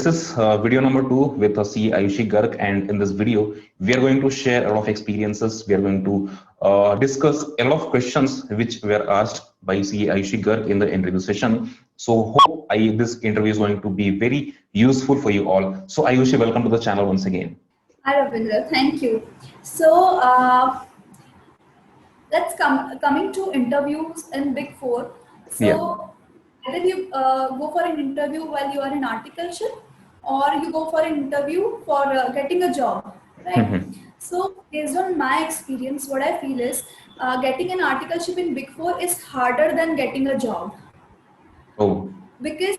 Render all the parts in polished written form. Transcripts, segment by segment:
this is video number 2 with C. Ayushi Garg, and in this video, we are going to share a lot of experiences. We are going to discuss a lot of questions which were asked by C. Ayushi Garg in the interview session. So hope this interview is going to be very useful for you all. So Ayushi, welcome to the channel once again. Hi Ravindra, thank you. So let's coming to interviews in Big Four. So Yeah. either you go for an interview while you are in articleship, or you go for an interview for getting a job, right? So based on my experience, what I feel is getting an articleship in Big Four is harder than getting a job. Oh. Because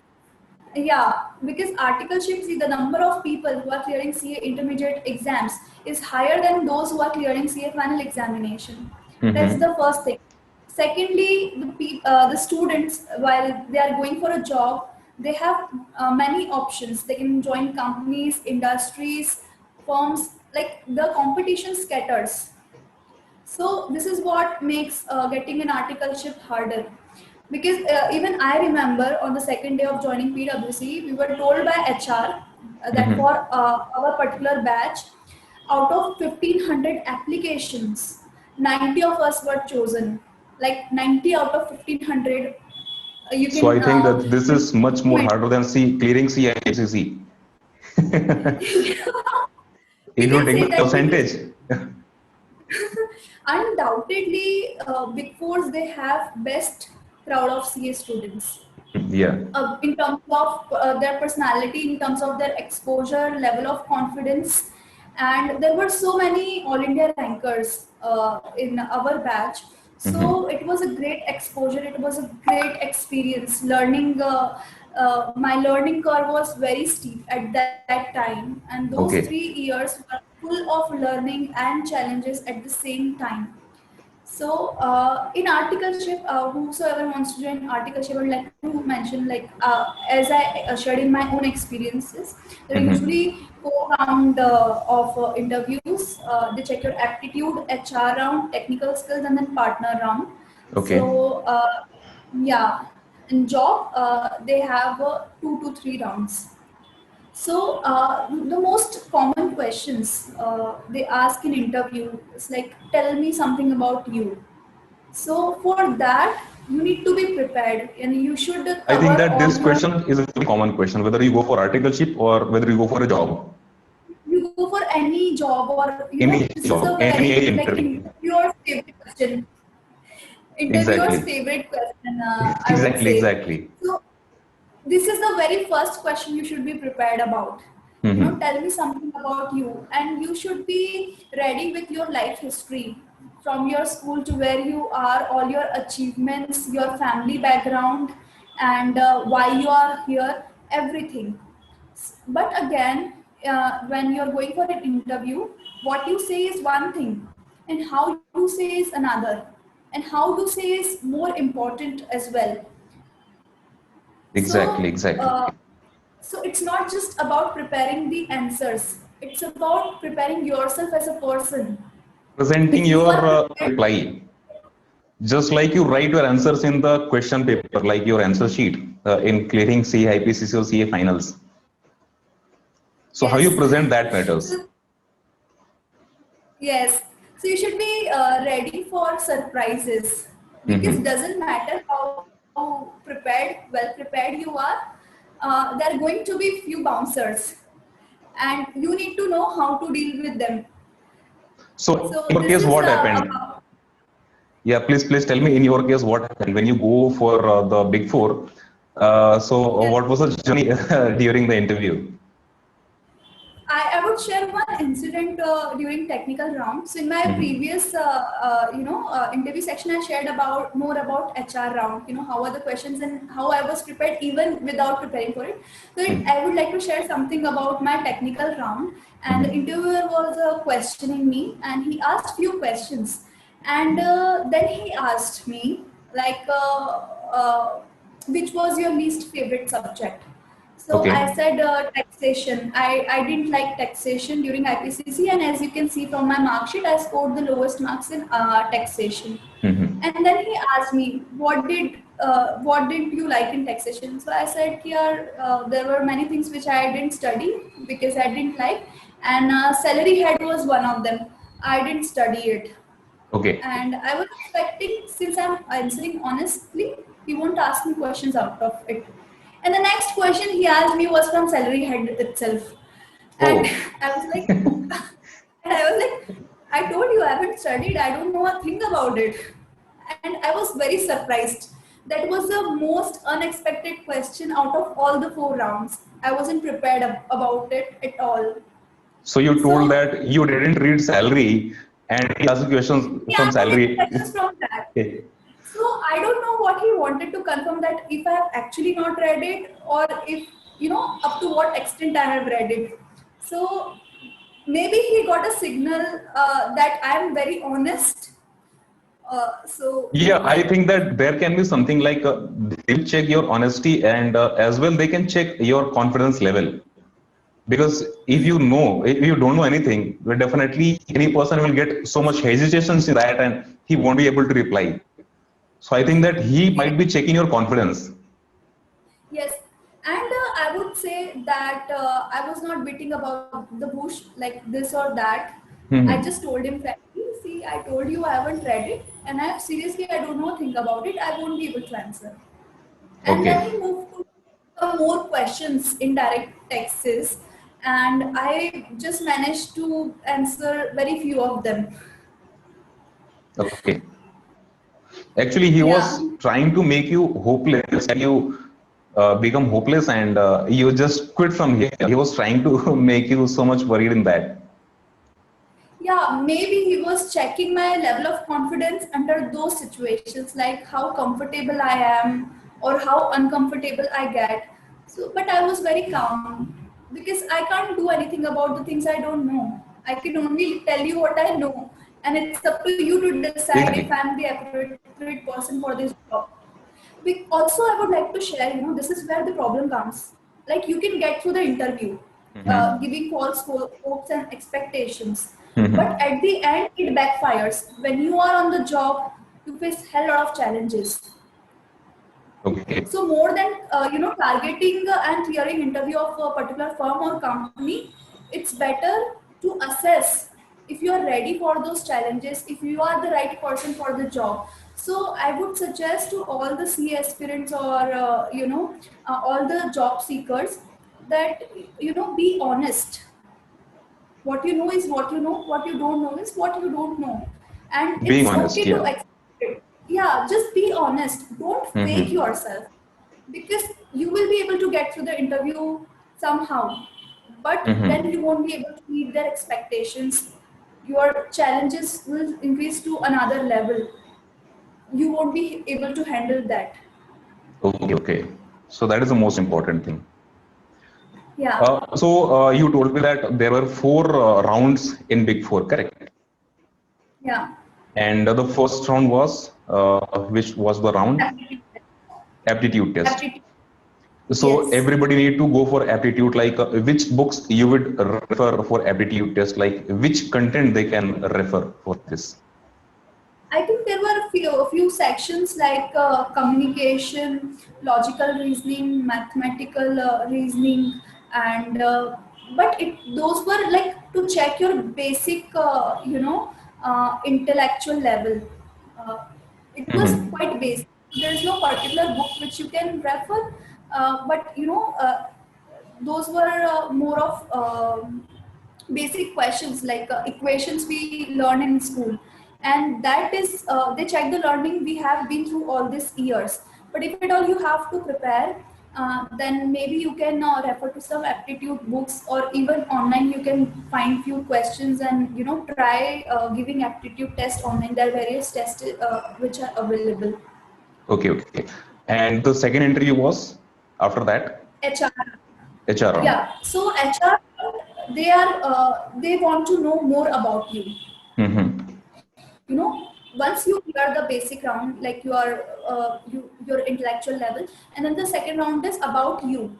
articleship, see, the number of people who are clearing CA intermediate exams is higher than those who are clearing CA final examination. That's the first thing. Secondly, the students, while they are going for a job, they have many options. They can join companies, industries, firms, like the competition scatters. So this is what makes getting an articleship harder. Because even I remember on the second day of joining PwC, we were told by HR that for our particular batch, out of 1500 applications, 90 of us were chosen. Like 90 out of 1500. You can, so I think that this is much more harder than clearing CIPCC. If you take the percentage. Undoubtedly, Big Fours, they have best crowd of CA students. Yeah. In terms of their personality, in terms of their exposure, level of confidence. And there were so many All India rankers in our batch. So it was a great exposure. It was a great experience. Learning, my learning curve was very steep at that time. And those 3 years were full of learning and challenges at the same time. So in articleship, whosoever wants to join articleship, I would like to mention, like as I shared in my own experiences, there usually 4 rounds of interviews. They check your aptitude, HR round, technical skills, and then partner round. Okay. So yeah, in job they have 2 to 3 rounds. So the most common questions they ask in interview is like, tell me something about you. So for that, you need to be prepared, and you should cover. I think that this question is a very common question, whether you go for articleship or whether you go for a job. You go for any job, or any this job, is a very interview. Your favorite question. Interviewer's favorite question. Exactly. So this is the very first question you should be prepared about. Tell me something about you, and you should be ready with your life history from your school to where you are, all your achievements, your family background, and why you are here, everything. But again, when you're going for an interview, what you say is one thing, and how you say is another, and how to say is more important as well. Exactly. So it's not just about preparing the answers. It's about preparing yourself as a person. Presenting your reply. Just like you write your answers in the question paper, like your answer sheet in clearing CA, IPCC or CA finals. So how you present that matters. Yes. So you should be ready for surprises. Because it doesn't matter how well prepared you are. There are going to be few bouncers, and you need to know how to deal with them. So in your case, what happened? Yeah, please tell me, in your case, what happened when you go for the Big Four? What was the journey during the interview? I would share one incident during technical round. So in my previous, interview section, I shared more about HR round. How are the questions and how I was prepared even without preparing for it. So I would like to share something about my technical round. And the interviewer was questioning me, and he asked few questions. And then he asked me, like, which was your least favorite subject? So I said taxation. I didn't like taxation during IPCC, and as you can see from my mark sheet, I scored the lowest marks in taxation. And then he asked me, what did what didn't you like in taxation? So I said, yeah, there were many things which I didn't study because I didn't like, and salary head was one of them. I didn't study it, Okay. and I was expecting, since I'm answering honestly, he won't ask me questions out of it. And the next question he asked me was from salary head itself, and Oh. I was like, and I was like, I told you I haven't studied. I don't know a thing about it, and I was very surprised. That was the most unexpected question out of all the 4 rounds. I wasn't prepared about it at all. So you told So that you didn't read salary and he asked questions he from answered salary. questions from that. Okay. So I don't know what he wanted to confirm, that if I have actually not read it, or if, up to what extent I have read it. So maybe he got a signal that I am very honest. So Yeah, I think that there can be something like they'll check your honesty and as well they can check your confidence level. Because if you don't know anything, well, definitely any person will get so much hesitations in that and he won't be able to reply. So I think that he yes, might be checking your confidence. yes. And I would say that I was not beating about the bush like this or that. I Hmm. just told him frankly, see, I told you I haven't read it, and I don't know think about it. I won't be able to answer. And then Okay. he moved to some more questions in direct texts, and I just managed to answer very few of them. Okay. Actually, he Yeah, was trying to make you hopeless and you become hopeless and you just quit from here. He was trying to make you so much worried in that. yeah, maybe he was checking my level of confidence under those situations, like how comfortable I am or how uncomfortable I get. So, but I was very calm because I can't do anything about the things I don't know. I can only tell you what I know, and it's up to you to decide if Exactly. I'm the appropriate person for this job. Also, I would like to share, this is where the problem comes. Like, you can get through the interview, Hmm. giving false hopes and expectations, but Hmm. at the end it backfires. When you are on the job, you face hell lot of challenges. Okay. So more than targeting and clearing interview of a particular firm or company, it's better to assess if you are ready for those challenges, if you are the right person for the job. So I would suggest to all the CA aspirants, or all the job seekers, that be honest. What you know is what you know, what you don't know is what you don't know, and Being it's honest, okay to yeah. accept it. Yeah, just be honest, don't fake Hmm. yourself, because you will be able to get through the interview somehow, but then Hmm. you won't be able to meet their expectations. Your challenges will increase to another level. You won't be able to handle that. Okay, okay. So that is the most important thing. Yeah, You told me that there were four rounds in Big Four, correct? yeah. And the first round was, which was the round? Aptitude. Aptitude test. Aptitude. So Yes. everybody need to go for aptitude, like which books you would refer for aptitude test, like which content they can refer for this. I think there were a few sections like communication, logical reasoning, mathematical reasoning, and but those were like to check your basic, intellectual level. Uh, it was Hmm. quite basic. There is no particular book which you can refer, but those were more of basic questions, like equations we learn in school, and that is they check the learning we have been through all these years. But if at all you have to prepare, then maybe you can refer to some aptitude books, or even online you can find few questions and try giving aptitude test online. There are various tests which are available. Okay, okay. And the second interview was after that, HR. HR round. Yeah, so HR, they want to know more about you. Hmm. Once you clear the basic round, like your intellectual level, and then the second round is about you.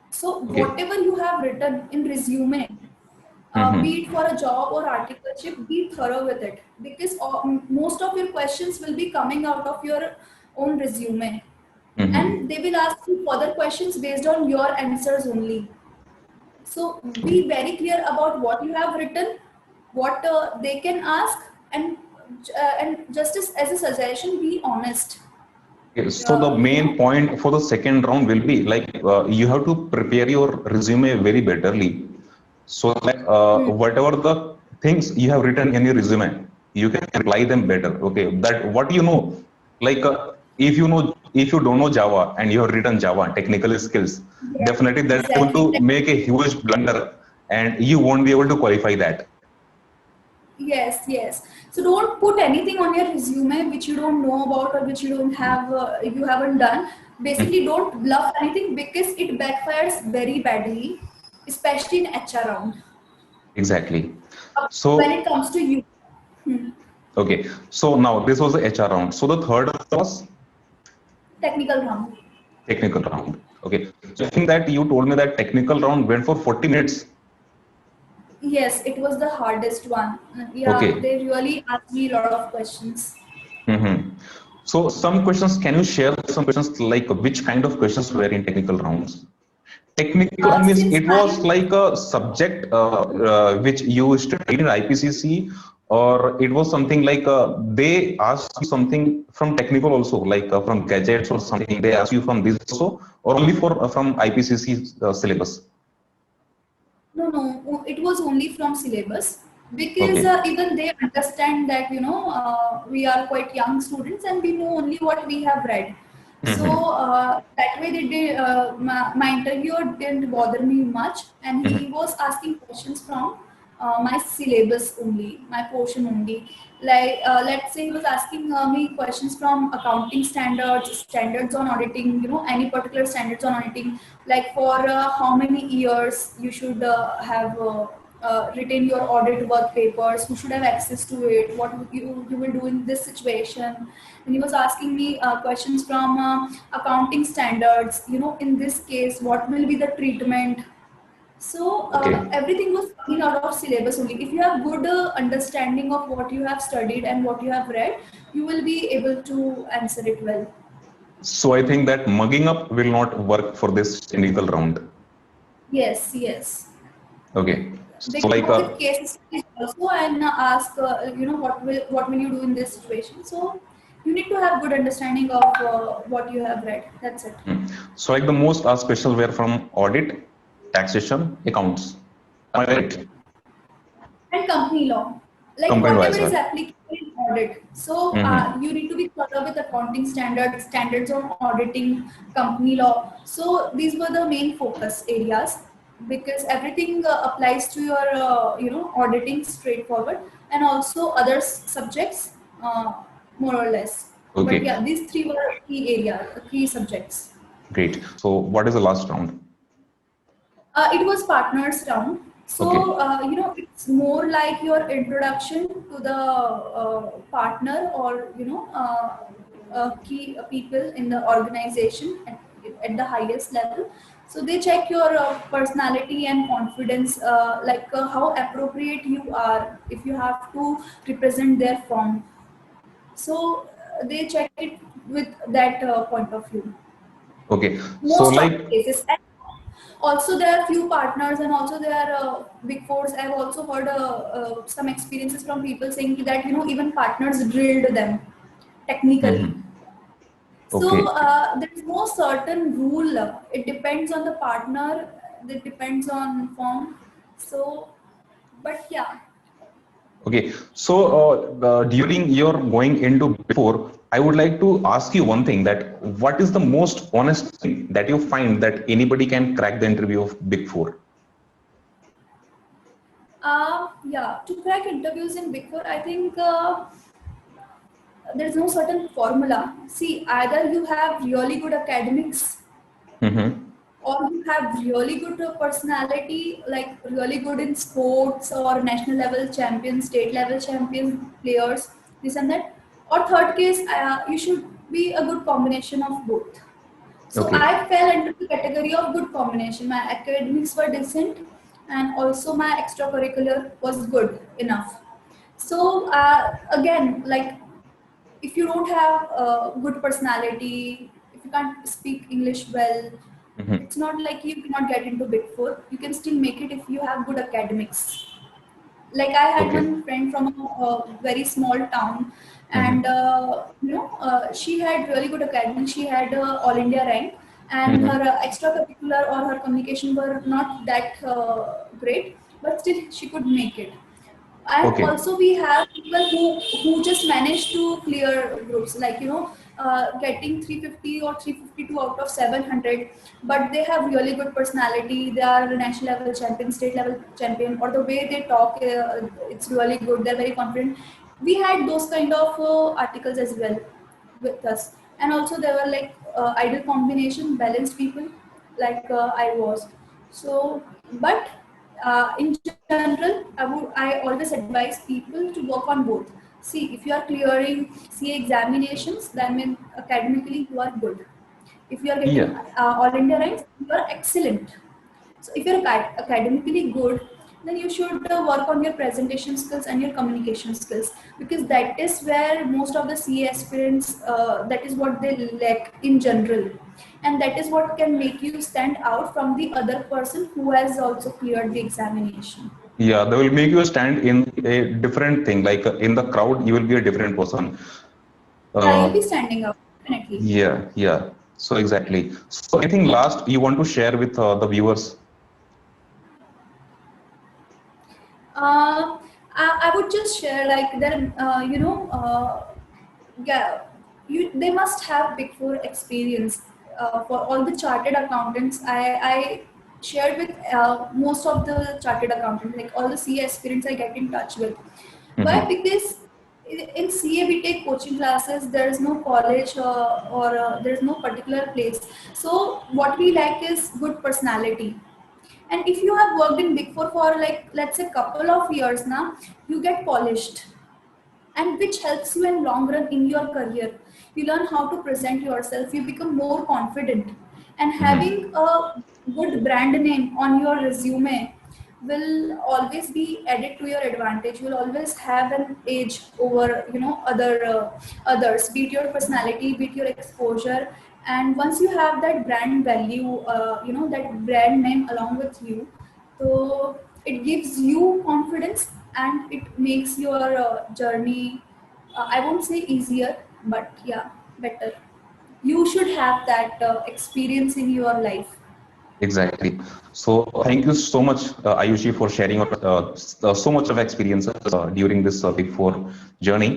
So Okay. whatever you have written in resume, be it Hmm. for a job or articleship, be thorough with it, because most of your questions will be coming out of your own resume, Mm-hmm. and they will ask you further questions based on your answers only. So be very clear about what you have written, what they can ask, and just as a suggestion, be honest. Okay, so the You main know, point for the second round will be like you have to prepare your resume very betterly. So like hmm, whatever the things you have written in your resume, you can apply them better. Okay, that what you know, like if you don't know Java and you have written Java technical skills, yes, definitely that's going exactly. to make a huge blunder, and you won't be able to qualify that. Yes, yes. So don't put anything on your resume which you don't know about or which you don't have, you haven't done. Mhm. Basically, don't bluff anything because it backfires very badly, especially in HR round. Exactly. When it So comes to you. Hmm. okay, so now this was the HR round. So the third was Technical round. technical round. Okay. So I think that you told me that technical round went for 40 minutes. Yes, it was the hardest one. Yeah, Okay. they really asked me a lot of questions. Mm-hmm. So some questions, can you share some questions like which kind of questions were in technical rounds? Technical round means Since it was I'm like a subject which you studied in IPCC, or it was something like they asked you something from technical also, like from gadgets or something. They asked you from this also, or only for from IPCC syllabus. No, no, it was only from syllabus because Okay. even they understand that we are quite young students and we know only what we have read. So Mm-hmm. that way they did. My interviewer didn't bother me much, and he Mm-hmm. was asking questions from my syllabus only, my portion only. Like let's say he was asking me questions from accounting standards, standards on auditing. Any particular standards on auditing, like for how many years you should have written your audit work papers, who should have access to it, what you will do in this situation. And he was asking me questions from accounting standards, in this case what will be the treatment. So Okay. everything was coming out of syllabus only. If you have good understanding of what you have studied and what you have read, you will be able to answer it well. So I think that mugging up will not work for this technical round. Yes, yes. Okay. They So come like up with case studies also and ask, what will you do in this situation. So you need to have good understanding of what you have read. That's it. so like the most asked questions were from audit, taxation, accounts. Am I right? And company law, like Combined whatever as is well. applicable in audit. So Mm-hmm. you need to be caught up with accounting standards, standards on auditing, company law. So these were the main focus areas because everything applies to your auditing straightforward, and also other subjects more or less. But Okay. yeah, these three were key subjects. Great. So what is the last round? It was partners round. So, Okay. it's more like your introduction to the partner or, key people in the organization at the highest level. So they check your personality and confidence, like how appropriate you are if you have to represent their firm. So they check it with that point of view. Okay. So Most of the like cases. And also there are few partners, and also there are big fours. I've also heard some experiences from people saying that even partners drilled them technically. mhm. So Okay. there is no certain rule. It depends on the partner. It depends on firm. So, but yeah. Okay. So during your going into before, I would like to ask you one thing, that what is the most honest thing that you find that anybody can crack the interview of Big Four? Yeah, to crack interviews in Big Four, I think there's no certain formula. See, either you have really good academics, Mm-hmm. or you have really good personality, like really good in sports or national level champions, state level champion players, this and that. Or third case, you should be a good combination of both. So Okay. I fell into the category of good combination. My academics were decent, and also my extracurricular was good enough. So again, like if you don't have a good personality, if you can't speak English well, Mhm. it's not like you cannot get into Big Four. You can still make it if you have good academics. Like I had Okay. one friend from a very small town, and Mhm. she had really good academics. She had all India rank, and her Mhm. extracurricular or her communication were not that great, but still she could make it. And Okay. also we have people who just manage to clear groups, like getting 350 or 352 out of 700, but they have really good personality. They are a national level champion, state level champion, or the way they talk, it's really good. They're very confident. We had those kind of articles as well with us. And also there were like ideal combination, balanced people, like I was. So, but in general, I always advise people to work on both. See, if you are clearing CA examinations, that means academically you are good. If you are getting Yeah. all India ranks, you are excellent. So if you're academically good, then you should work on your presentation skills and your communication skills, because that is where most of the CA aspirants, that is what they lack in general, and that is what can make you stand out from the other person who has also cleared the examination. Yeah, they will make you stand in a different thing. Like in the crowd, you will be a different person. Yeah, you'll Uh, be standing out definitely. yeah, yeah. So exactly. So anything last you want to share with the viewers? Uh, I would just share like that, yeah, they must have Big Four experience. For all the chartered accountants, I shared with most of the chartered accountants, like all the CA aspirants I get in touch with. Why? Mhm. Because in CA we take coaching classes. There is no college or there is no particular place. So what we like is good personality. And if you have worked in Big Four for like let's say couple of years now, you get polished, and which helps you in long run in your career. You learn how to present yourself. You become more confident, and Mhm. having a good brand name on your resume will always be added to your advantage. You will always have an edge over others, be it your personality, be it your exposure. And once you have that brand value, that brand name along with you, so it gives you confidence, and it makes your journey, I won't say easier, but yeah, better. You should have that experience in your life. Exactly. So thank you so much, Ayushi, for sharing so much of experiences during this Big Four journey.